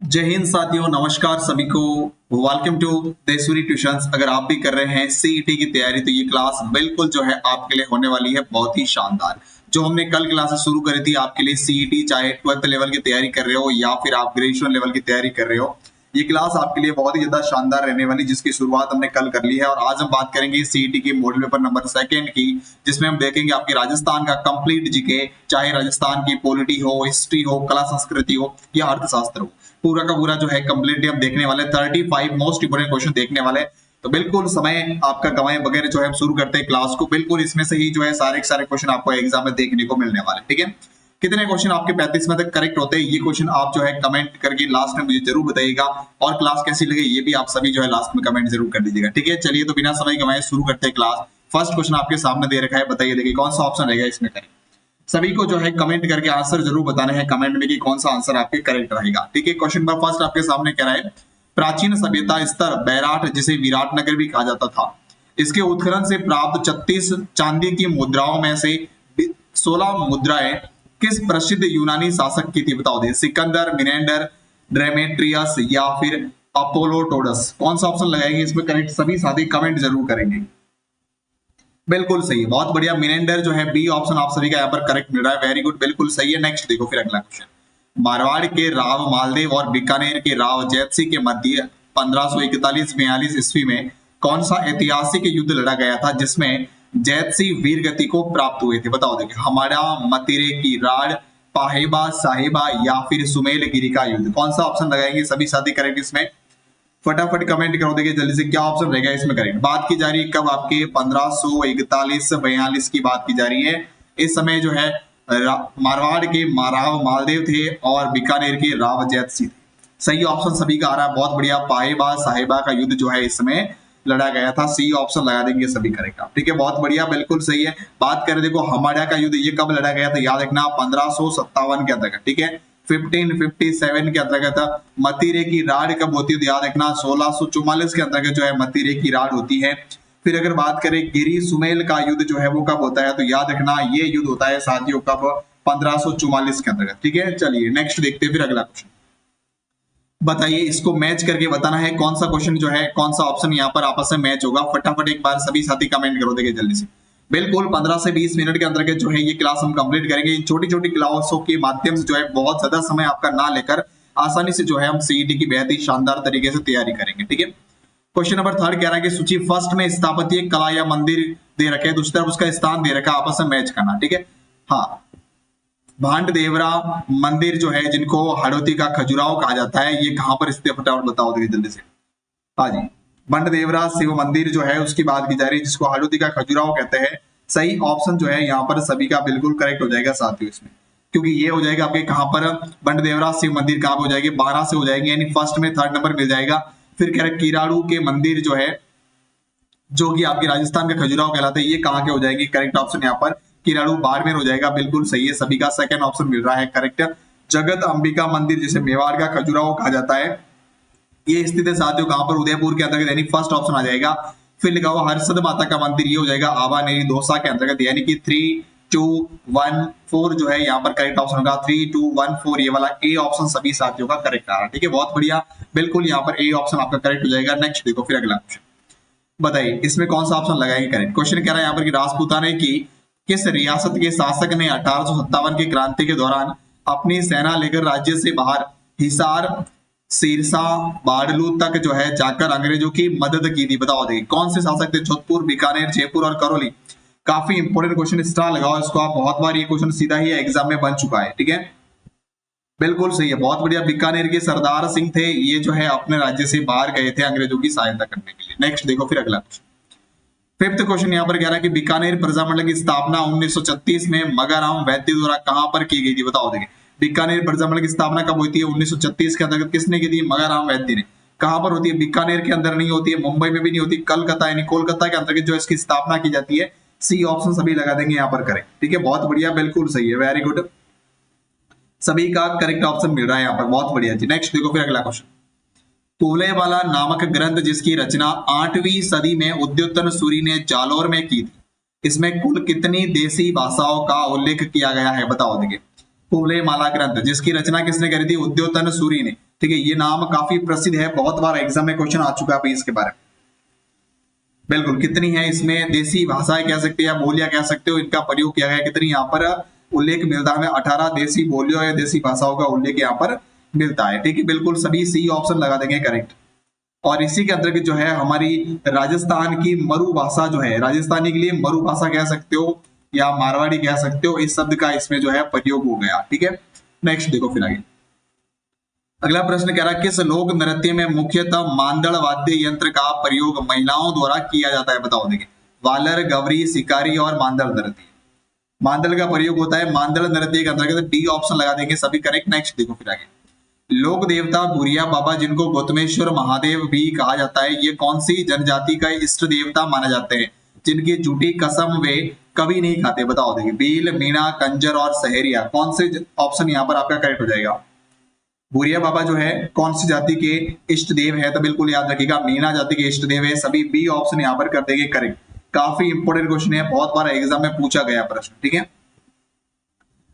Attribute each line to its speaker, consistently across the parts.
Speaker 1: जय हिंद साथियों, नमस्कार सभी को। Welcome to Deshuri tuitions. अगर आप भी कर रहे हैं सीईटी की तैयारी तो ये क्लास बिल्कुल जो है आपके लिए होने वाली है बहुत ही शानदार। जो हमने कल क्लासेस शुरू करी थी आपके लिए सीईटी, चाहे 12th लेवल की तैयारी कर रहे हो या फिर आप ग्रेजुएशन लेवल की तैयारी कर रहे हो, ये क्लास आपके लिए बहुत ही ज्यादा शानदार रहने वाली, जिसकी शुरुआत हमने कल कर ली है। और आज हम बात करेंगे सीईटी की मॉडल पेपर नंबर 2 की, जिसमें हम देखेंगे आपके राजस्थान का कंप्लीट जीके, चाहे राजस्थान की पॉलिटी हो, हिस्ट्री हो, कला संस्कृति हो या अर्थशास्त्र हो, पूरा का पूरा जो है कंप्लीटली हम देखने वाले 35 मोस्ट इंपोर्टेंट क्वेश्चन देखने वाले। तो बिल्कुल समय आपका गवाए बगैर जो है हम शुरू करते हैं क्लास को। बिल्कुल इसमें से ही जो है सारे के सारे क्वेश्चन आपको एग्जाम में देखने को मिलने वाले, ठीक है। कितने क्वेश्चन आपके 35 में तक करेक्ट होते हैं, ये क्वेश्चन आप जो है कमेंट करके लास्ट में मुझे जरूर बताइएगा। और क्लास कैसी लगी ये भी आप सभी जो है लास्ट में कमेंट जरूर कर दीजिएगा, ठीक है। चलिए तो बिना समय गवाए शुरू करते हैं क्लास। फर्स्ट क्वेश्चन आपके सामने दे रखा है, बताइए देखिए कौन सा ऑप्शन रहेगा इसमें करेक्ट। सभी को जो है कमेंट करके आंसर जरूर बताने हैं कमेंट में कि कौन सा आंसर आपके करेक्ट रहेगा, ठीक है। क्वेश्चन नंबर फर्स्ट आपके सामने कह रहा है, प्राचीन सभ्यता स्तर बैराट, जिसे विराट नगर भी कहा जाता था, इसके उत्खनन से प्राप्त 36 चांदी की मुद्राओं में से 16 मुद्राएं किस प्रसिद्ध यूनानी शासक की थी, बताओ दे। सिकंदर, मिनेंडर, ड्रेमेट्रियस या फिर अपोलोटोडस। कौन सा ऑप्शन लगाएंगे इसमें करेक्ट, सभी साथी कमेंट जरूर करेंगे। बिल्कुल सही, बहुत बढ़िया, मिनेंडर जो है बी ऑप्शन आप सभी का यहाँ पर करेक्ट मिल रहा है, वेरी गुड, बिल्कुल सही है। नेक्स्ट देखो फिर अगला क्वेश्चन। मारवाड़ के राव मालदेव और बीकानेर के राव जैतसी के मध्य 1541-42 ईस्वी में कौन सा ऐतिहासिक युद्ध लड़ा गया था जिसमें जैतसी वीर गति को प्राप्त हुए थे, बताओ देखिए। हमारा मतिरे की राड़, पाहेबा साहेबा या फिर सुमेल गिरी का युद्ध। कौन सा ऑप्शन लगाएंगे सभी साथी करेक्ट इसमें, फटाफट कमेंट करो, देखिए जल्दी से क्या ऑप्शन रहेगा इसमें करेक्ट। बात की जा रही है कब, आपके 1541-42 की बात की जा रही है। इस समय जो है मारवाड़ के राव मालदेव थे और बीकानेर के राव जैतसी थे। सही ऑप्शन सभी का आ रहा है, बहुत बढ़िया। पाएबा साहेबा का युद्ध जो है इस समय लड़ा गया था, सी ऑप्शन लगा देंगे सभी करेक्ट आप, ठीक है, बहुत बढ़िया, बिल्कुल सही है। बात करें देखो हमारा का युद्ध ये कब लड़ा गया था, याद रखना 1557 के अंतर्गत, ठीक है। 1557 के अंतर्गत। मतीरे की राड कब होती है तो याद रखना 1644 के अंतर्गत जो है मतीरे की राड होती है। फिर अगर बात करें गिरी सुमेल का युद्ध जो है वो कब होता है तो याद रखना ये युद्ध होता है साथियों कब, 1544 के अंतर्गत, ठीक है। चलिए नेक्स्ट देखते हैं फिर अगला क्वेश्चन। बताइए, इसको मैच करके बताना है कौन सा क्वेश्चन जो है, कौन सा ऑप्शन यहाँ पर आपस में मैच होगा। फटाफट एक बार सभी साथी कमेंट करो, देखिए जल्दी से। बिल्कुल 15 से 20 मिनट के अंतर्गत जो है ये क्लास हम कंप्लीट करेंगे। इन छोटी छोटी क्लासों के माध्यम से जो है बहुत ज्यादा समय आपका ना लेकर आसानी से जो है हम सीईटी की बेहद ही शानदार तरीके से तैयारी करेंगे, ठीक है। क्वेश्चन नंबर थर्ड कह रहा है कि सूची फर्स्ट में स्थापत्य कला या मंदिर दे रखे हैं, दूसरी तरफ उसका स्थान दे रखा है, आपस में मैच करना, ठीक है। हाँ, भांड देवरा मंदिर जो है जिनको हड़ौती का खजुराहो कहा जाता है, ये कहां पर स्थित है, फटाफट बताओ देखिए जल्दी से। हाँ जी, बंड देवरा शिव मंदिर जो है उसकी बात की जा रही है, जिसको हड़ौती का खजुराहो कहते हैं। सही ऑप्शन जो है यहाँ पर सभी का बिल्कुल करेक्ट हो जाएगा साथियों इसमें, क्योंकि ये हो जाएगा आपके कहां पर, बंड देवरा शिव मंदिर कहां हो जाएगी, 12 से हो जाएगी, यानी फर्स्ट में थर्ड नंबर मिल जाएगा। फिर कह रहे किराड़ू के मंदिर जो है, जो कि आपके राजस्थान का खजुराहो कहलाता है, ये कहां के हो जाएंगे, करेक्ट ऑप्शन यहाँ पर किराड़ू बाड़मेर हो जाएगा, बिल्कुल सही है, सभी का सेकंड ऑप्शन मिल रहा है करेक्ट। जगत अंबिका मंदिर जिसे मेवाड़ का खजुराहो कहा जाता है, ये स्थित है साथियों कहां पर, उदयपुर के अंतर्गत, यानी फर्स्ट ऑप्शन आ जाएगा। फिर लिखा हुआ हर्षद माता का मंदिर, ये हो जाएगा आवानेरी दौसा के अंतर्गत, यानी कि 3, 2, 1, 4 जो है यहाँ पर करेक्ट ऑप्शन होगा। 3, 2, 1, 4 ये वाला ए ऑप्शन सभी साथियों का करेक्ट आ रहा है, ठीक है, बहुत बढ़िया, बिल्कुल यहाँ पर ए ऑप्शन आपका करेक्ट हो जाएगा। नेक्स्ट देखो फिर अगला क्वेश्चन। बताइए इसमें कौन सा ऑप्शन लगाएंगे करेक्ट। क्वेश्चन कह रहा है यहाँ पर कि राजपूताने की किस रियासत के शासक ने 1857 की क्रांति के दौरान अपनी सेना लेकर राज्य से बाहर हिसार, सिरसा, बाड़लू तक जो है जाकर अंग्रेजों की मदद की थी, बताओ देखिए कौन से शासक थे। जोधपुर, बीकानेर, जयपुर और करौली। काफी इंपोर्टेंट क्वेश्चन, स्टार लगाओ इसको आप, बहुत बार ये क्वेश्चन सीधा ही एग्जाम में बन चुका है, ठीक है, बिल्कुल सही है, बहुत बढ़िया। बीकानेर के सरदार सिंह थे, ये जो है अपने राज्य से बाहर गए थे अंग्रेजों की सहायता करने के लिए। नेक्स्ट देखो फिर अगला क्वेश्चन। फिफ्थ क्वेश्चन यहाँ पर कह रहा है कि बीकानेर प्रजामंडल की स्थापना 1936 में मगाराम वैद्य द्वारा कहां पर की गई थी, बताओ देखिए। बीकानेर प्रजामंडल की स्थापना कब हुई थी, 1936 के अंतर्गत किसने की थी, मगाराम वैद्य ने। कहां पर होती है, बीकानेर के अंदर नहीं होती है, मुंबई में भी नहीं होती, कलकत्ता यानी कोलकाता के अंतर्गत जो इसकी स्थापना की जाती है। सी ऑप्शन सभी लगा देंगे यहाँ पर करेक्ट, ठीक है, बहुत बढ़िया, बिल्कुल सही है, वेरी गुड, सभी का करेक्ट ऑप्शन मिल रहा है यहाँ पर, बहुत बढ़िया जी। नेक्स्ट देखो फिर अगला क्वेश्चन। वाला नामक ग्रंथ जिसकी रचना 8वीं सदी में उद्योतन सूरी ने जालौर में की थी, इसमें कुल कितनी देसी भाषाओं का उल्लेख किया गया है, बताओ देखिए। माला ग्रंथ जिसकी रचना किसने करी थी, उद्योतन सूरी ने, ठीक है, ये नाम काफी प्रसिद्ध है, बहुत बार एग्जाम में क्वेश्चन आ चुका है अभी इसके बारे में। बिल्कुल, कितनी है इसमें देसी भाषाएं कह सकते हैं या बोलियां कह सकते हो, इनका प्रयोग किया गया, कितनी यहाँ पर उल्लेख मिलता है, 18 देसी बोलियों या देसी भाषाओं का उल्लेख यहाँ पर मिलता है। ठीक है, बिल्कुल सभी सी ऑप्शन लगा देंगे करेक्ट। और इसी के अंतर्गत जो है हमारी राजस्थान की मरु भाषा जो है, राजस्थानी के लिए मरु भाषा कह सकते हो या मारवाड़ी कह सकते हो, इस शब्द का इसमें जो है प्रयोग हो गया। ठीक है, नेक्स्ट देखो फिर आगे। अगला प्रश्न कह रहा है किस लोक नृत्य में मुख्यतः मांदड़ वाद्य यंत्र का प्रयोग महिलाओं द्वारा किया जाता है? बताओ देखिए, वालर, गवरी, शिकारी और मांदड़ नृत्य। मांदड़ का प्रयोग होता है मांदड़ नृत्य के अंतर्गत, डी ऑप्शन लगा देंगे सभी करेक्ट। नेक्स्ट देखो फिर आगे। लोक देवता भूरिया बाबा, जिनको गौतमेश्वर महादेव भी कहा जाता है, ये कौन सी जनजाति का इष्ट देवता माने जाते हैं, जिनकी झूठी कसम वे कभी नहीं खाते? बताओ देखिए, भील, मीणा, कंजर और सहरिया। कौन से ऑप्शन यहाँ पर आपका करेक्ट हो जाएगा? भूरिया बाबा जो है कौन सी जाति के इष्ट देव है? तो बिल्कुल याद रखिएगा मीणा जाति के इष्ट देव है, सभी बी ऑप्शन यहाँ पर कर देंगे करेक्ट। काफी इंपोर्टेंट क्वेश्चन है, बहुत बार एग्जाम में पूछा गया प्रश्न। ठीक है,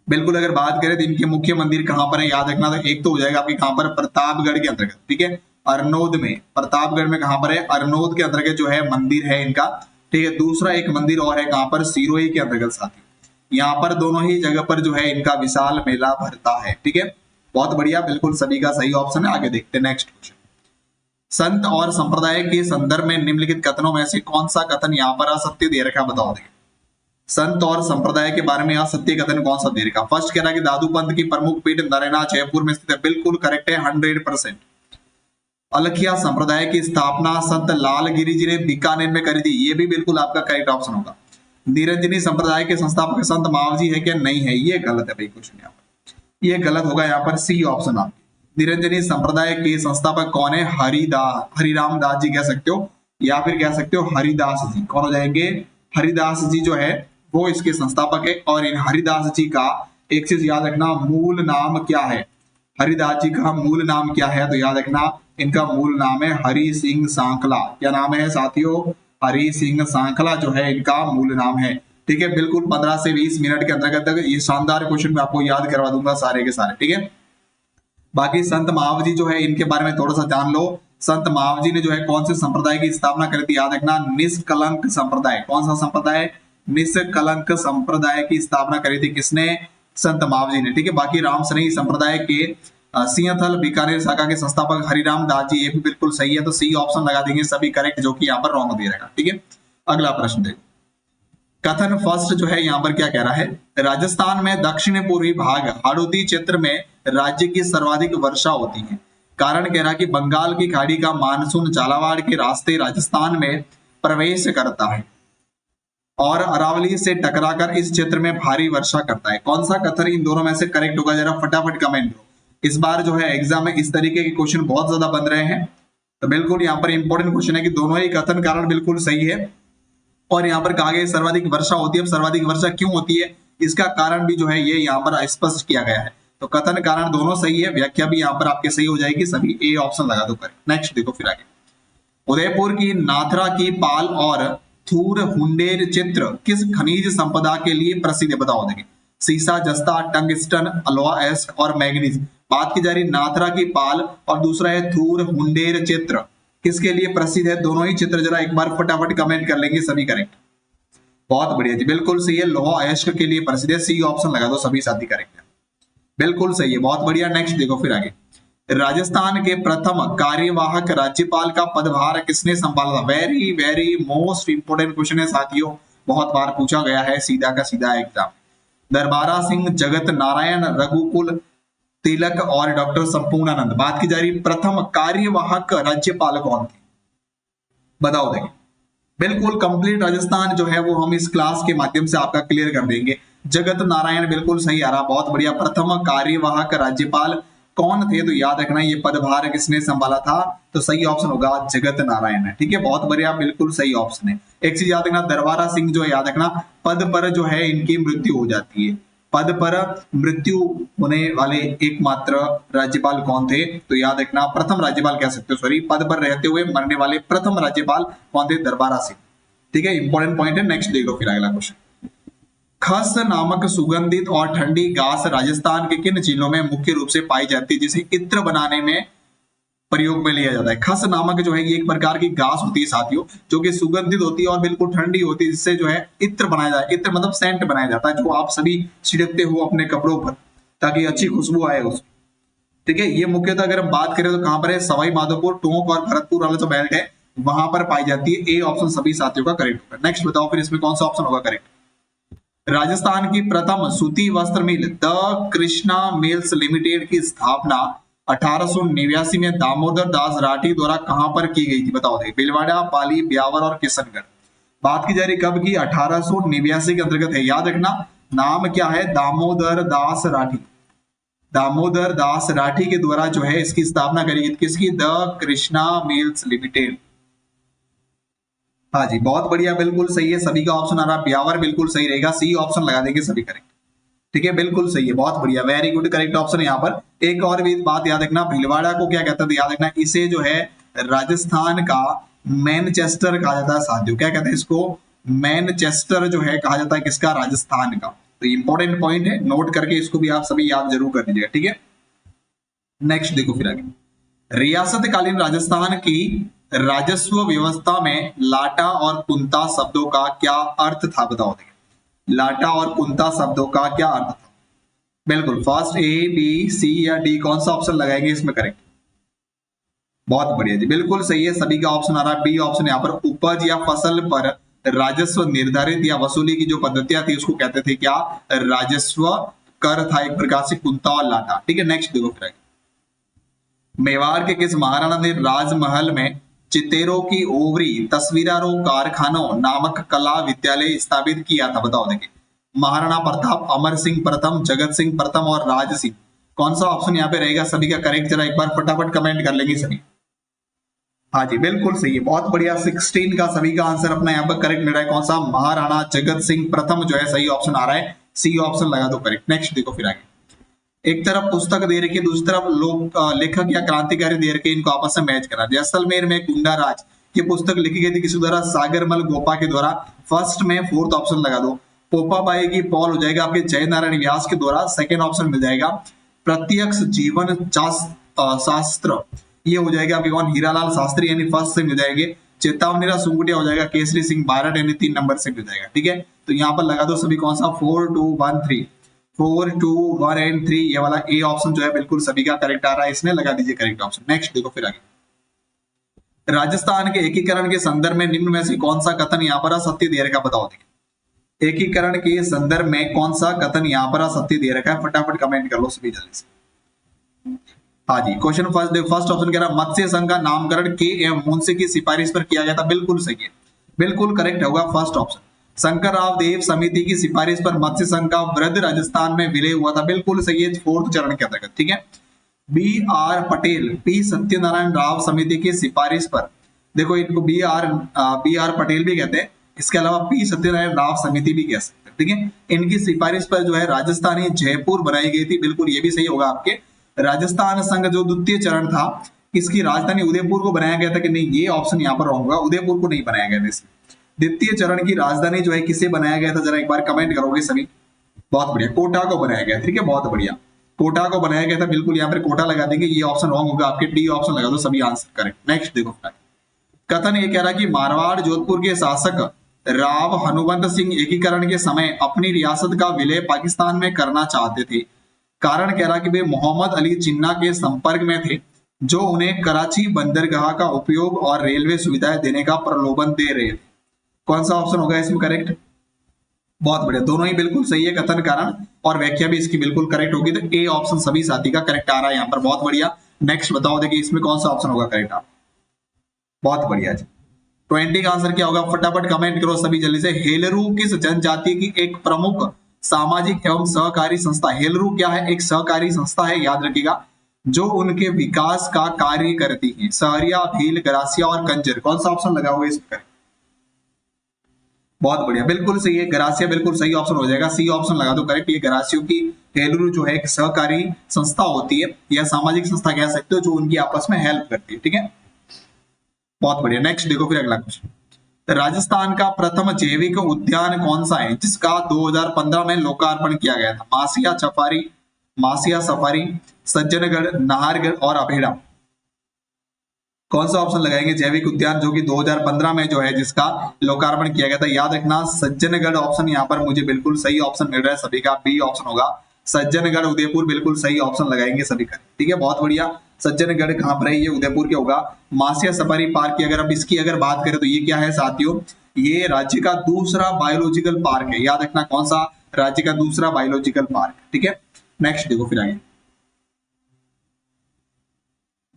Speaker 1: बिल्कुल अगर बात करें तो इनके मुख्य मंदिर कहां पर है, याद रखना, तो एक तो हो जाएगा आपकी कहां पर, प्रतापगढ़ के अंतर्गत। ठीक है, अरनोद में, प्रतापगढ़ में कहां पर है, अरनोद के अंतर्गत जो है मंदिर है इनका। ठीक है, दूसरा एक मंदिर और है कहां पर, सिरोही के अंतर्गत साथी। यहाँ पर दोनों ही जगह पर जो है इनका विशाल मेला भरता है। ठीक है, बहुत बढ़िया, बिल्कुल सभी का सही ऑप्शन है। आगे देखते हैं नेक्स्ट क्वेश्चन। संत और संप्रदाय के संदर्भ में निम्नलिखित कथनों में से कौन सा कथन यहाँ पर असत्य दे रखा? बताओ देखिए, संत और संप्रदाय के बारे में असत्य कथन कौन सा दे रखा? फर्स्ट कह रहा है कि दादू पंथ की प्रमुख पीठ नरेना जयपुर में स्थित है, बिल्कुल करेक्ट है 100%। अलखिया संप्रदाय की स्थापना संत लालगिरी जी ने बीकानेर में करी थी, ये भी बिल्कुल आपका करेक्ट ऑप्शन होगा। निरंजनी संप्रदाय के संस्थापक संत मावजी है क्या? नहीं है, ये गलत है भाई, कुछ नहीं, ये गलत होगा यहाँ पर, सी ऑप्शन आप। निरंजनी संप्रदाय के संस्थापक कौन है? हरिराम दास जी कह सकते हो या फिर कह सकते हो हरिदास जी। कौन हो जाएंगे? हरिदास जी जो है वो इसके संस्थापक है। और इन हरिदास जी का एक चीज याद रखना, मूल नाम क्या है? हरिदास जी का मूल नाम क्या है? तो याद रखना इनका मूल नाम है हरि सिंह सांखला। क्या नाम है साथियों? हरि सिंह सांखला जो है इनका मूल नाम है। ठीक है, बिल्कुल 15 से 20 मिनट के अंतर्गत ये शानदार क्वेश्चन मैं आपको याद करवा दूंगा सारे के सारे। ठीक है, बाकी संत महावजी जो है इनके बारे में थोड़ा सा जान लो। संत महावजी ने जो है कौन से संप्रदाय की स्थापना करी थी? याद रखना, निष्कलंक संप्रदाय। कौन सा संप्रदाय? निष्कलंक संप्रदाय की स्थापना करी थी किसने? संत महावजी ने। ठीक है, बाकी राम सनेही संप्रदाय के सिंहथल बीकानेर शाखा के संस्थापक हरिराम दास जी, ये भी बिल्कुल सही है, तो सी ऑप्शन लगा देंगे सभी करेक्ट, जो कि यहाँ पर रॉन्ग दे रहेगा। ठीक है, अगला प्रश्न देखो। कथन फर्स्ट जो है यहाँ पर क्या कह रहा है? राजस्थान में दक्षिण पूर्वी भाग हाड़ौती क्षेत्र में राज्य की सर्वाधिक वर्षा होती है। कारण कह रहा है कि बंगाल की खाड़ी का मानसून झालावाड़ के रास्ते राजस्थान में प्रवेश करता है और अरावली से टकराकर इस क्षेत्र में भारी वर्षा करता है। कौन सा कथन इन दोनों में से करेक्ट होगा? जरा फटाफट कमेंट करो। इस बार जो है एग्जाम में इस तरीके के क्वेश्चन बहुत ज्यादा बन रहे हैं, तो बिल्कुल यहाँ पर इंपॉर्टेंट क्वेश्चन है कि दोनों ही कथन कारण बिल्कुल सही है। और यहाँ पर कहा गया सर्वाधिक वर्षा होती है। अब सर्वाधिक वर्षा क्यों होती है, इसका कारण भी जो है ये यहाँ पर स्पष्ट किया गया है। तो कथन कारण दोनों सही है, व्याख्या भी यहाँ पर आपके सही हो जाएगी, सभी ए ऑप्शन लगा दो करेक्ट। नेक्स्ट देखो फिर आगे। उदयपुर की नाथरा की पाल और थूर हुंडेर चित्र किस खनिज संपदा के लिए प्रसिद्ध है? बताओ देखिए, सीसा, जस्ता, टंगस्टन, अलोहा एस्क और मैग्नीज। बात की जा रही नाथरा की पाल और दूसरा है थूर हुंडेर चित्र, किसके लिए प्रसिद्ध है? दोनों ही चित्र जरा एक बार फटाफट कमेंट कर लेंगे सभी करेक्ट। बहुत बढ़िया जी, बिल्कुल सही है, लोहा अयस्क के लिए प्रसिद्ध है, सी ऑप्शन लगा दो सभी साथी करेक्ट है, बिल्कुल सही है, बहुत बढ़िया। नेक्स्ट देखो फिर आगे। राजस्थान के प्रथम कार्यवाहक राज्यपाल का पदभार किसने संभाला था? Very very most important question है साथियों, बहुत बार पूछा गया है, सीधा का सीधा एग्जाम। दरबारा सिंह, जगत नारायण, रघुकुल तिलक और डॉक्टर संपूर्णानंद। बात की जा रही प्रथम कार्यवाहक राज्यपाल कौन थे? बताओ देखिए, बिल्कुल कंप्लीट राजस्थान जो है वो हम इस क्लास के माध्यम से आपका क्लियर कर देंगे। जगत नारायण बिल्कुल सही आ रहा, बहुत बढ़िया। प्रथम कार्यवाहक राज्यपाल कौन थे? तो याद रखना ये पदभार किसने संभाला था? तो सही ऑप्शन होगा जगत नारायण है। ठीक है, बहुत बढ़िया, बिल्कुल सही ऑप्शन है। एक चीज याद रखना, दरबारा सिंह जो है याद रखना पद पर जो है इनकी मृत्यु हो जाती है। पद पर मृत्यु होने वाले एकमात्र राज्यपाल कौन थे? तो याद रखना प्रथम राज्यपाल कह सकते हो, सॉरी, पद पर रहते हुए मरने वाले प्रथम राज्यपाल कौन थे? दरबारा सिंह। ठीक है, इंपॉर्टेंट पॉइंट है। नेक्स्ट देख लो फिर अगला क्वेश्चन। खस नामक सुगंधित और ठंडी घास राजस्थान के किन जिलों में मुख्य रूप से पाई जाती है, जिसे इत्र बनाने में प्रयोग में लिया जाता है? खस नामक जो है ये एक प्रकार की घास होती है साथियों, जो कि सुगंधित होती है और बिल्कुल ठंडी होती है, जिससे जो है इत्र बनाया जाता है। इत्र मतलब सेंट बनाया जाता है, जो आप सभी छिड़कते हो अपने कपड़ों पर ताकि अच्छी खुशबू आए उसमें। ठीक है, ये मुख्यतः अगर हम बात करें तो कहां पर है? सवाई माधोपुर, टोंक और भरतपुर वाला जो बेल्ट है वहां पर पाई जाती है। ए ऑप्शन सभी साथियों का करेक्ट होगा। नेक्स्ट बताओ फिर इसमें कौन सा ऑप्शन होगा करेक्ट? राजस्थान की प्रथम सूती वस्त्र मिल द कृष्णा मिल्स लिमिटेड की स्थापना 1889 में दामोदर दास राठी द्वारा कहां पर की गई थी? बताओ देखिए, भीलवाड़ा, पाली, ब्यावर और किशनगढ़। बात की जा रही कब की? 1889 के अंतर्गत है, याद रखना। नाम क्या है? दामोदर दास राठी। दामोदर दास राठी के द्वारा जो है इसकी स्थापना करी गई। किसकी? The Krishna mills limited. हाँ जी, बहुत बढ़िया, बिल्कुल सही है। सभी का ऑप्शन आ रहा है ब्यावर, बिल्कुल सही रहेगा। सी ऑप्शन लगा देंगे सभी करेक्ट। ठीक है, बिल्कुल सही है, बहुत बढ़िया, वेरी गुड, करेक्ट ऑप्शन यहाँ पर। एक और भी बात याद रखना, भीलवाड़ा को क्या कहते थे? याद रखना, इसे जो है राजस्थान का मैनचेस्टर कहा जाता है साथियों। क्या कहते हैं इसको? मैनचेस्टर जो है कहा जाता है किसका? राजस्थान का। तो इंपॉर्टेंट पॉइंट है, नोट करके इसको भी आप सभी याद जरूर कर लीजिएगा। ठीक है, नेक्स्ट देखो फिर आगे। रियासतकालीन राजस्थान की राजस्व व्यवस्था में लाटा और कुंता शब्दों का क्या अर्थ था? बताओ देखिए, लाटा और कुंता शब्दों का क्या अर्थ था? बिल्कुल, फर्स्ट ए, बी, सी या डी, कौन सा ऑप्शन लगाएंगे इसमें करेक्ट? बहुत बढ़िया जी, बिल्कुल सही है, सभी का ऑप्शन आ रहा है बी ऑप्शन। यहाँ पर उपज या फसल पर राजस्व निर्धारित या वसूली की जो पद्धतियां थी उसको कहते थे क्या? राजस्व कर था एक प्रकार से कुंता और लाटा। ठीक है, नेक्स्ट देखो फिर आगे। मेवाड़ के किस महाराणा ने राजमहल में चितेरों की ओवरी तस्वीरों कारखानों नामक कला विद्यालय स्थापित किया था? बताओ देखिए, महाराणा प्रताप, अमर सिंह प्रथम, जगत सिंह प्रथम और राज सिंह, कौन सा ऑप्शन यहाँ पे रहेगा सभी का करेक्ट? जरा एक बार फटाफट कमेंट कर लेंगे सभी। हाँ जी, बिल्कुल सही है, बहुत बढ़िया, 16 का सभी का आंसर अपना यहाँ पर करेक्ट मिल रहा है। कौन सा? महाराणा जगत सिंह प्रथम जो है सही ऑप्शन आ रहा है, सी ऑप्शन लगा दो करेक्ट। नेक्स्ट देखो फिर आगे। एक तरफ पुस्तक दे रखी है, दूसरी तरफ लोग लेखक या क्रांतिकारी दे रखे, इनको आपस में मैच करा। जैसलमेर में गुंडा राज ये पुस्तक लिखी गई थी किसी द्वारा? सागरमल गोपा के द्वारा। फर्स्ट में फोर्थ ऑप्शन लगा दो। पोपाबाई की पॉल हो जाएगा आपके जय नारायण व्यास के द्वारा, सेकेंड ऑप्शन मिल जाएगा। प्रत्यक्ष जीवन शास्त्र ये हो जाएगा आपके कौन? हीरालाल शास्त्री, यानी फर्स्ट से मिल जाएंगे। चेतावनी सुंगुटिया हो जाएगा केसरी सिंह बारट, यानी 3 नंबर से मिल जाएगा। ठीक है, तो यहाँ पर लगा दो सभी कौन सा? 4 2 1 3, 4 2 1 एंड 3, ये वाला ए ऑप्शन जो है बिल्कुल सभी का करेक्ट आ रहा है, इसमें लगा दीजिए करेक्ट ऑप्शन। नेक्स्ट देखो फिर आगे। राजस्थान के एकीकरण के संदर्भ में निम्न में से कौन सा कथन यहाँ पर असत्य दे रखा? बताओ देखिए, एकीकरण के संदर्भ में कौन सा कथन यहाँ पर असत्य दे रखा है? फटाफट कमेंट कर लो सभी जल्दी से। हाँ जी, क्वेश्चन फर्स्ट ऑप्शन कह रहा मत्स्य संघ का नामकरण के एम मुंशी की सिफारिश पर किया गया था। बिल्कुल सही है, बिल्कुल करेक्ट होगा फर्स्ट ऑप्शन। शंकरराव देव समिति की सिफारिश पर मत्स्य संघ का वृद्ध राजस्थान में विलय हुआ था। बिल्कुल सही है, फोर्थ चरण के अंतर्गत। ठीक है, B R Patel P Satyanarayana Rao समिति की सिफारिश पर, देखो इनको बी आर पटेल भी कहते हैं, इसके अलावा पी सत्यनारायण राव समिति भी कह सकते हैं। ठीक है, इनकी सिफारिश पर जो है राजस्थानी जयपुर बनाई गई थी। बिल्कुल ये भी सही होगा आपके। राजस्थान संघ जो द्वितीय चरण था, इसकी राजधानी उदयपुर को बनाया गया था कि नहीं? ये ऑप्शन यहाँ पर रॉन्ग होगा, उदयपुर को नहीं बनाया गया था। द्वितीय चरण की राजधानी जो है किसे बनाया गया था? जरा एक बार कमेंट करोगे सभी। बहुत बढ़िया, कोटा को बनाया गया। ठीक है, बहुत बढ़िया, कोटा को बनाया गया था। बिल्कुल यहाँ पर कोटा लगा देंगे, ये ऑप्शन रॉन्ग होगा आपके, डी ऑप्शन लगा दो सभी आंसर करेक्ट। नेक्स्ट देखो, कथन ये कह रहा कि मारवाड़ जोधपुर के शासक राव हनुमंत सिंह एकीकरण के समय अपनी रियासत का विलय पाकिस्तान में करना चाहते थे। कारण कह रहा कि वे मोहम्मद अली जिन्ना के संपर्क में थे, जो उन्हें कराची बंदरगाह का उपयोग और रेलवे सुविधाएं देने का प्रलोभन दे रहे थे। कौन सा ऑप्शन होगा इसमें करेक्ट? बहुत बढ़िया, दोनों ही बिल्कुल सही है, कथन कारण और व्याख्या भी इसकी बिल्कुल करेक्ट होगी। तो ए ऑप्शन सभी साथी का करेक्ट आ रहा है यहाँ पर, बहुत बढ़िया। नेक्स्ट बताओ देखिए इसमें कौन सा ऑप्शन होगा करेक्ट? आप बहुत बढ़िया जी, 20 का आंसर क्या होगा? फटाफट कमेंट करो सभी जल्दी से। हेलरू किस जनजाति की एक प्रमुख सामाजिक एवं सहकारी संस्था? हेलरू क्या है? एक सहकारी संस्था है, याद रखिएगा, जो उनके विकास का कार्य करती है। सहरिया, भील, गरासिया और कंजर, कौन सा ऑप्शन लगा हुआ है इसमें? बहुत बढ़िया, बिल्कुल सही है, गरासिया बिल्कुल सही ऑप्शन हो जाएगा, सी ऑप्शन लगा दो करेक्ट। ये गरासियों की हेलरू जो है एक सहकारी संस्था होती है या सामाजिक संस्था कह सकते हो, जो उनकी आपस में हेल्प करती है। ठीक है, बहुत बढ़िया। नेक्स्ट देखो फिर अगला क्वेश्चन। राजस्थान का प्रथम जैविक उद्यान कौन सा है जिसका 2015 में लोकार्पण किया गया था? मासिया सफारी, सज्जनगढ़, नाहरगढ़ और अभेड़ा। कौन सा ऑप्शन लगाएंगे? जैविक उद्यान जो कि 2015 में जो है जिसका लोकार्पण किया गया था, याद रखना सज्जनगढ़ ऑप्शन यहाँ पर मुझे बिल्कुल सही ऑप्शन मिल रहा है सभी का, बी ऑप्शन होगा। सज्जनगढ़ उदयपुर बिल्कुल सही ऑप्शन लगाएंगे सभी का, ठीक है, बहुत बढ़िया। सज्जनगढ़ कहां पर है? ये उदयपुर के होगा। मासिया सफारी पार्क की अगर अब इसकी अगर बात करें तो ये क्या है साथियों? ये राज्य का दूसरा बायोलॉजिकल पार्क है, याद रखना कौन सा? राज्य का दूसरा बायोलॉजिकल पार्क, ठीक है। नेक्स्ट देखो फिर आगे।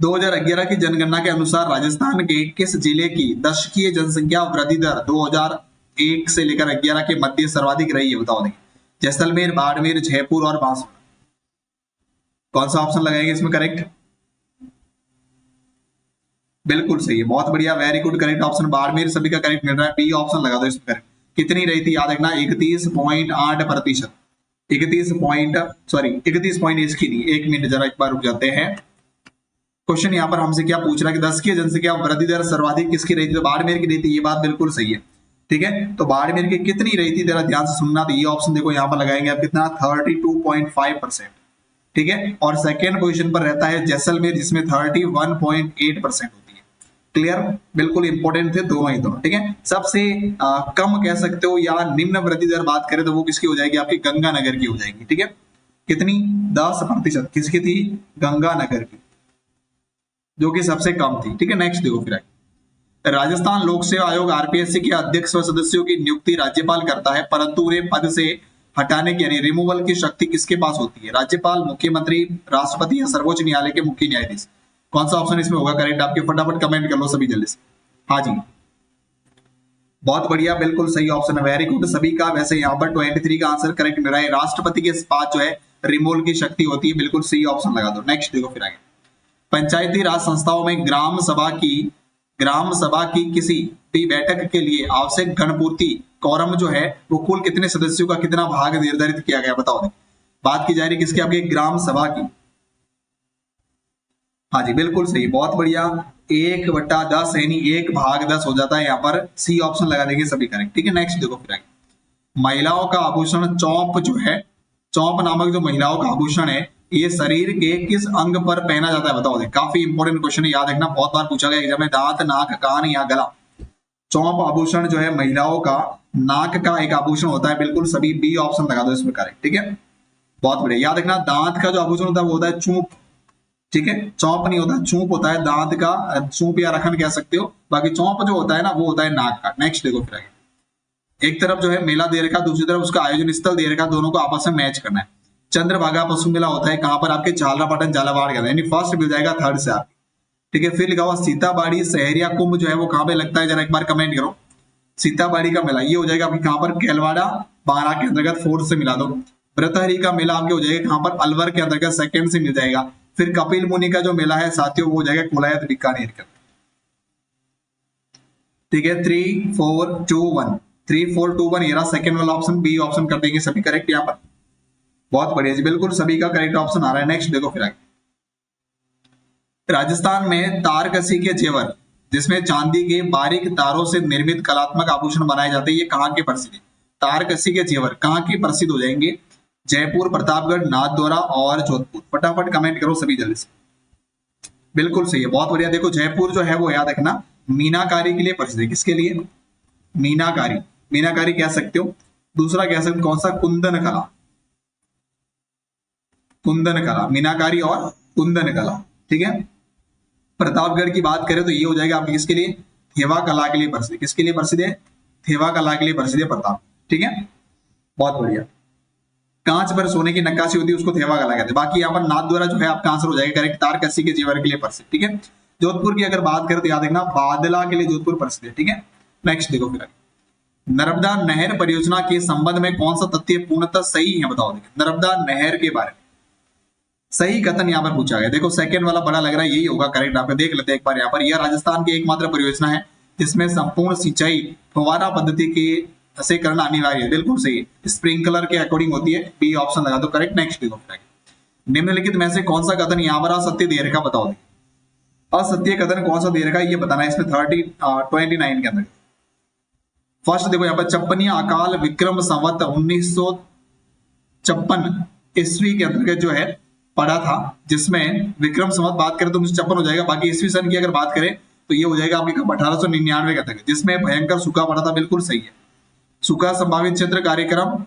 Speaker 1: 2011 की जनगणना के अनुसार राजस्थान के किस जिले की दशकीय जनसंख्या वृद्धि दर 2001 से लेकर 11 के मध्य सर्वाधिक रही है? बताओ देखिए। जैसलमेर, बाड़मेर, जयपुर और बांसवाड़ा। कौन सा ऑप्शन लगाएंगे इसमें करेक्ट? बिल्कुल सही है, बहुत बढ़िया, very good, correct option Barmer सभी का करेक्ट मिल रहा है, बी ऑप्शन लगा दो इसमें करेक्ट। कितनी रही थी याद रखना? 31.8%। 31 इसकी नहीं, 1 मिनट जरा एक बार रुक जाते हैं। क्वेश्चन यहाँ पर हमसे क्या पूछ रहा है कि 10 की जनसंख्या वृद्धि दर सर्वाधिक किसकी रही थी? तो बाड़मेर की रही थी, ये बात बिल्कुल सही है, ठीक है। तो बाड़मेर की कितनी रही थी जरा ध्यान से सुनना, तो ये ऑप्शन देखो यहाँ पर लगाएंगे आप कितना? 32.5%, ठीक है। और सेकेंड पोजीशन पर रहता है जैसलमेर जिसमें 31.8% होती है। क्लियर? बिल्कुल इंपॉर्टेंट थे दोनों ही दोनों, ठीक है। सबसे कम कह सकते हो या निम्न वृद्धि दर बात करें तो वो किसकी हो जाएगी? आपकी गंगानगर की हो जाएगी, ठीक है। कितनी? 10%। किसकी थी? गंगानगर की, जो कि सबसे कम थी, ठीक है। नेक्स्ट देखो फिर राजस्थान लोक सेवा आयोग आरपीएससी के अध्यक्ष व सदस्यों की नियुक्ति राज्यपाल करता है, परंतु उन्हें पद से हटाने की यानी रिमूवल की शक्ति किसके पास होती है? राज्यपाल, मुख्यमंत्री, राष्ट्रपति या सर्वोच्च न्यायालय के मुख्य न्यायाधीश। कौन सा ऑप्शन इसमें होगा करेक्ट? आपके फटाफट कमेंट कर लो सभी जल्दी से। हाँ जी, बहुत बढ़िया, बिल्कुल सही ऑप्शन है, वेरी गुड सभी का। वैसे यहाँ पर 23 का आंसर करेक्ट मिल रहा है, राष्ट्रपति के पास जो है रिमूवल की शक्ति होती है, बिल्कुल सही ऑप्शन लगा दो। नेक्स्ट देखो फिर आगे। पंचायती राज संस्थाओं में ग्राम सभा की किसी भी बैठक के लिए आवश्यक गणपूर्ति कौरम जो है वो कुल कितने सदस्यों का कितना भाग निर्धारित किया गया? बताओ। बात की जा रही किसकी? आपकी ग्राम सभा की। हाँ जी, बिल्कुल सही, बहुत बढ़िया। 1/10 यानी 1/10 हो जाता है, यहाँ पर सी ऑप्शन लगा देंगे सभी करेक्ट, ठीक है। नेक्स्ट देखो फिर आगे। महिलाओं का आभूषण चौंप जो है, चौंप नामक जो महिलाओं का आभूषण है, ये शरीर के किस अंग पर पहना जाता है? बताओ। काफी इंपॉर्टेंट क्वेश्चन है, याद रखना, बहुत बार पूछा गया एग्जाम में। दांत, नाक, कान या गला। चौंप आभूषण जो है महिलाओं का नाक का एक आभूषण होता है, बिल्कुल सभी बी ऑप्शन लगा दो इसमें करेक्ट, ठीक है। बहुत बढ़िया, याद रखना दांत का जो आभूषण होता है वो होता है चूंप, ठीक है। चौंप नहीं होता, चूंप होता है दांत का, चूंप या रखन कह सकते हो। बाकी चौंप जो होता है ना वो होता है नाक का। नेक्स्ट देखो फिर आगे। एक तरफ जो है मेला दे रखा, दूसरी तरफ उसका आयोजन स्थल दे रखा, दोनों को आपस में मैच करना है। चंद्रभागा पशु मेला होता है कहां पर? आपके झालरापाटन झालावाड़ के अंदर, यानी फर्स्ट मिल जाएगा थर्ड से आपकी, ठीक है। फिर लिखा हुआ सीताबाड़ी सहरिया कुंभ जो है वो कहां पे लगता है? जरा एक बार कमेंट करो। सीताबाड़ी का मेला ये हो जाएगा आपकी कहां पर? केलवाड़ा बारा के अंतर्गत, फोर्थ से मिला दो। व्रतहरी का मेला आपके हो जाएगा कहां पर? अलवर के अंतर्गत, सेकंड से मिल जाएगा। फिर कपिल मुनि का जो मेला है साथियों वो हो जाएगा कुलायत बीकानेर का, ठीक है। 3 4 2 1 3 4 2 1 ये रहा सेकंड वाला ऑप्शन, बी ऑप्शन कर देंगे सभी करेक्ट यहाँ पर। बहुत बढ़िया जी, बिल्कुल सभी का करेक्ट ऑप्शन आ रहा है। नेक्स्ट देखो फिर आगे। राजस्थान में तारकसी के जेवर जिसमें चांदी के बारीक तारों से निर्मित कलात्मक आभूषण बनाए जाते हैं, ये कहाँ के प्रसिद्ध है? तारकसी के जेवर कहाँ के प्रसिद्ध हो जाएंगे? जयपुर, प्रतापगढ़, नाथद्वारा और जोधपुर। फटाफट कमेंट करो सभी जल्दी से। बिल्कुल सही है, बहुत बढ़िया। देखो जयपुर जो है वो याद रखना मीनाकारी के लिए प्रसिद्ध है। किसके लिए? मीनाकारी, मीनाकारी कह सकते हो। दूसरा कह सकते कौन सा? कुंदन कला, कुंदन कला, मीनाकारी और कुंदन कला, ठीक है। प्रतापगढ़ की बात करें तो ये हो जाएगा आपकी किसके लिए? थेवा कला के लिए प्रसिद्ध। किसके लिए प्रसिद्ध है? थेवा कला के लिए प्रसिद्ध है प्रताप, ठीक है। बहुत बढ़िया। कांच पर सोने की नक्काशी होती है उसको थेवा कला कहते हैं। बाकी यहाँ पर नाथद्वारा जो है आपका आंसर हो जाएगा करेक्ट, तारकसी के जेवर के लिए प्रसिद्ध, ठीक है। जोधपुर की अगर बात करें तो याद रखना बादला के लिए जोधपुर प्रसिद्ध है, ठीक है। नेक्स्ट देखो फिर नर्मदा नहर परियोजना के संबंध में कौन सा तथ्य पूर्णतः सही है? बताओ। देखिए नर्मदा नहर के बारे में सही कथन यहाँ पर पूछा गया। देखो सेकंड वाला बड़ा लग रहा है, यही होगा करेक्ट। आप देख लेते हैं एक बार यहाँ पर। यह राजस्थान की एकमात्र परियोजना है जिसमें संपूर्ण सिंचाई फव्वारा पद्धति के से करना अनिवार्य है। बिल्कुल सही, स्प्रिंकलर के अकॉर्डिंग होती है, बी ऑप्शन लगा दो करेक्ट। नेक्स्ट देखो निम्नलिखित में से कौन सा कथन यहाँ पर असत्य दे रखा? बताओ। असत्य कथन कौन सा दे रखा है ये बताना है इसमें 29 के अंदर। फर्स्ट देखो यहाँ पर 56 अकाल विक्रम संवत 1956 ईस्वी के अंतर्गत जो है पड़ा था, जिसमें विक्रम संवत बात करें तो 1956 हो जाएगा, बाकी ईस्वी सन की अगर बात करें तो ये हो जाएगा आपके 1899 के अंतर्गत, जिसमें भयंकर सूखा पड़ा था। बिल्कुल सही है। सूखा संभावित क्षेत्र कार्यक्रम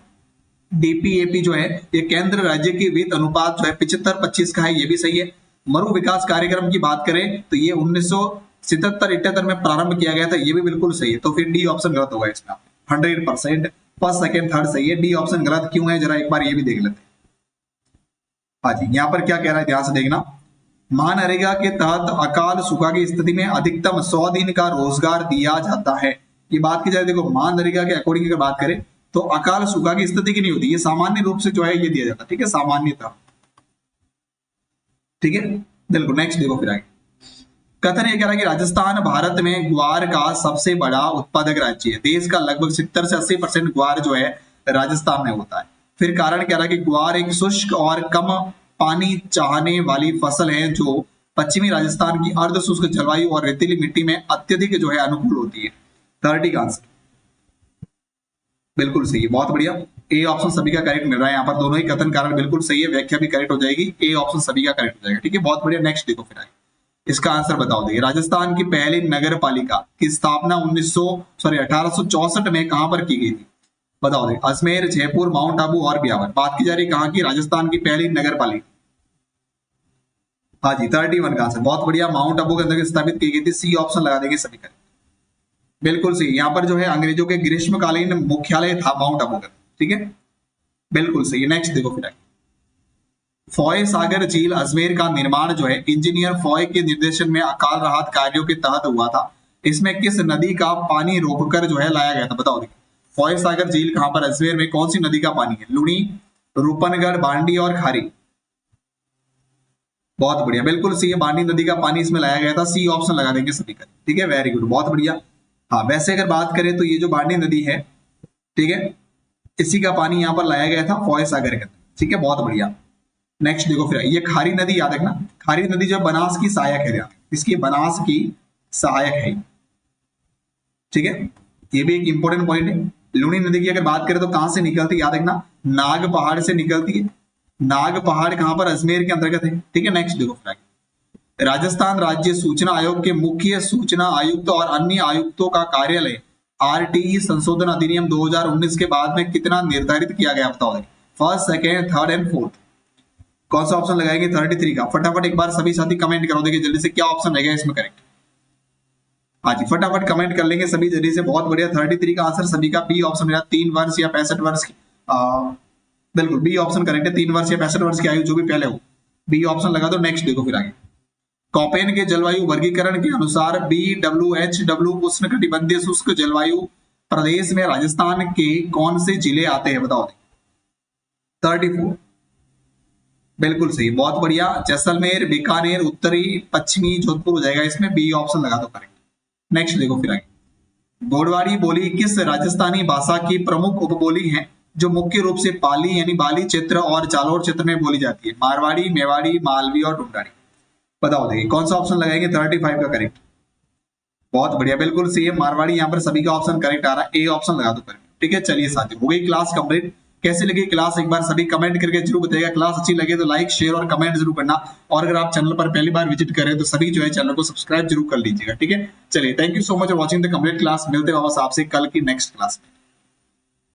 Speaker 1: डीपीएपी जो है ये केंद्र राज्य की वित्त अनुपात जो है 75-25 का है, ये भी सही है। मरु विकास कार्यक्रम की बात करें तो ये 1977-78 में प्रारंभ किया गया था, ये भी बिल्कुल सही है। तो फिर डी ऑप्शन गलत होगा इसमें। 100% फर्स्ट सेकंड थर्ड सही है, डी ऑप्शन गलत क्यों है जरा एक बार ये भी देख लेते हैं। हाँ जी, यहाँ पर क्या कह रहा है ध्यान से देखना। मनरेगा के तहत अकाल सूखा की स्थिति में अधिकतम 100 दिन का रोजगार दिया जाता है। ये बात की जाए देखो मनरेगा के अकॉर्डिंग अगर बात करें तो अकाल सूखा की स्थिति की नहीं होती, ये सामान्य रूप से जो है ये दिया जाता है। ठीक है, सामान्यतः। ठीक है, बिल्कुल। नेक्स्ट देखो फिर आगे कथन ये कह रहा है कि राजस्थान भारत में ग्वार का सबसे बड़ा उत्पादक राज्य है। देश का लगभग 70 से 80% ग्वार जो है राजस्थान में होता है। फिर कारण कह रहा है कि ग्वार एक शुष्क और कम पानी चाहने वाली फसल है जो पश्चिमी राजस्थान की अर्ध शुष्क जलवायु और रेतीली मिट्टी में अत्यधिक जो है अनुकूल होती है। 30 का आंसर बिल्कुल सही है, बहुत बढ़िया। ए ऑप्शन सभी का करेक्ट मिल रहा है यहाँ पर, दोनों ही कथन कारण बिल्कुल सही है, व्याख्या भी करेक्ट हो जाएगी। ए ऑप्शन सभी का करेक्ट हो जाएगा। ठीक है, बहुत बढ़िया। नेक्स्ट देखो फिर आगे इसका आंसर बताओ। देखिए राजस्थान की पहली नगर पालिका की स्थापना 1864 में कहां पर की गई थी? बताओ। देखिए अजमेर, जयपुर, माउंट आबू और ब्यावर। बात की जा रही है कहां की? राजस्थान की पहली नगर पालिका। हाँ जी, 31 का आंसर बहुत बढ़िया, माउंट आबू के अंदर स्थापित की गई थी। सी ऑप्शन लगा देंगे सभी का, बिल्कुल सही। यहाँ पर जो है अंग्रेजों के ग्रीष्मकालीन मुख्यालय था माउंट आबू का। ठीक है, बिल्कुल सही। नेक्स्ट देखो फिर आगे फॉय सागर झील अजमेर का निर्माण जो है इंजीनियर फॉय के निर्देशन में अकाल राहत कार्यों के तहत हुआ था। इसमें किस नदी का पानी रोककर जो है लाया गया था? बताओ। देखिए फॉय सागर झील कहां पर? अजमेर में। कौन सी नदी का पानी है? लुणी, रूपनगढ़, बांडी और खारी। बहुत बढ़िया, बिल्कुल सही है, बांडी नदी का पानी इसमें लाया गया था। सी ऑप्शन लगा देंगे सभी का। ठीक है, वेरी गुड, बहुत बढ़िया। हाँ वैसे अगर बात करें तो ये जो बांडी नदी है, ठीक है, इसी का पानी यहाँ पर लाया गया था फॉय सागर के अंदर। ठीक है, बहुत बढ़िया। नेक्स्ट देखो फिर ये खारी नदी याद रखना, खारी नदी जो बनास की सहायक है, इसकी बनास की सहायक है। ठीक है, ये भी एक इंपॉर्टेंट पॉइंट है। लुणी नदी की अगर बात करें तो कहां से निकलती है? याद रखना नाग पहाड़ से निकलती है। नाग पहाड़ कहां पर? अजमेर के अंतर्गत है। ठीक है, नेक्स्ट देखो फिर राजस्थान राज्य सूचना आयोग के मुख्य सूचना आयुक्त और अन्य आयुक्तों का कार्यालय आरटीई संशोधन अधिनियम 2019 के बाद में कितना निर्धारित किया गया? बताओ। First, second, third and fourth. कौन सा ऑप्शन लगाएंगे? 33 का। फटाफट एक बार सभी साथी कमेंट करो, देखिए जल्दी से क्या ऑप्शन रहेगा इसमें करेक्ट। हाँ जी, फटाफट कमेंट कर लेंगे सभी जल्दी से, बहुत बढ़िया। 33 का आंसर सभी का बी ऑप्शन मेरा, 3 वर्ष या 65 वर्ष की। बिल्कुल बी ऑप्शन करेक्ट है, 3 वर्ष या 65 वर्ष की आयु जो भी पहले हो, बी ऑप्शन लगा दो। नेक्स्ट देखो फिर आगे कोपेन के जलवायु वर्गीकरण के अनुसार BWHW उष्णकटिबंधीय शुष्क जलवायु प्रदेश में राजस्थान के कौन से जिले आते हैं? बताओ। 34 बिल्कुल सही, बहुत बढ़िया। जैसलमेर, बीकानेर, उत्तरी पश्चिमी जोधपुर हो जाएगा इसमें, बी ऑप्शन लगा दो करेक्ट। नेक्स्ट देखो फिर आगे गोडवाड़ी बोली किस राजस्थानी भाषा की प्रमुख उपबोली है जो मुख्य रूप से पाली यानी बाली क्षेत्र और जालोर क्षेत्र में बोली जाती है? मारवाड़ी, मेवाड़ी, मालवी और ढूंढाड़ी। बताओ। देखिए कौन सा ऑप्शन लगाएंगे? 35 का करेक्ट, बहुत बढ़िया, बिल्कुल सही है, मारवाड़ी। यहाँ पर सभी का ऑप्शन करेक्ट आ रहा है, ए ऑप्शन लगा दो करेक्ट। ठीक है, चलिए साथियों हो गई क्लास कंप्लीट। कैसे लगी क्लास एक बार सभी कमेंट करके जरूर बताइएगा। क्लास अच्छी लगे तो लाइक, शेयर और कमेंट जरूर करना। और अगर आप चैनल पर पहली बार विजिट करें तो सभी जो है चैनल को सब्सक्राइब जरूर कर लीजिएगा। ठीक है, चलिए thank you so much for watching the complete class. मिलते हैं वापस आपसे कल की नेक्स्ट क्लास में।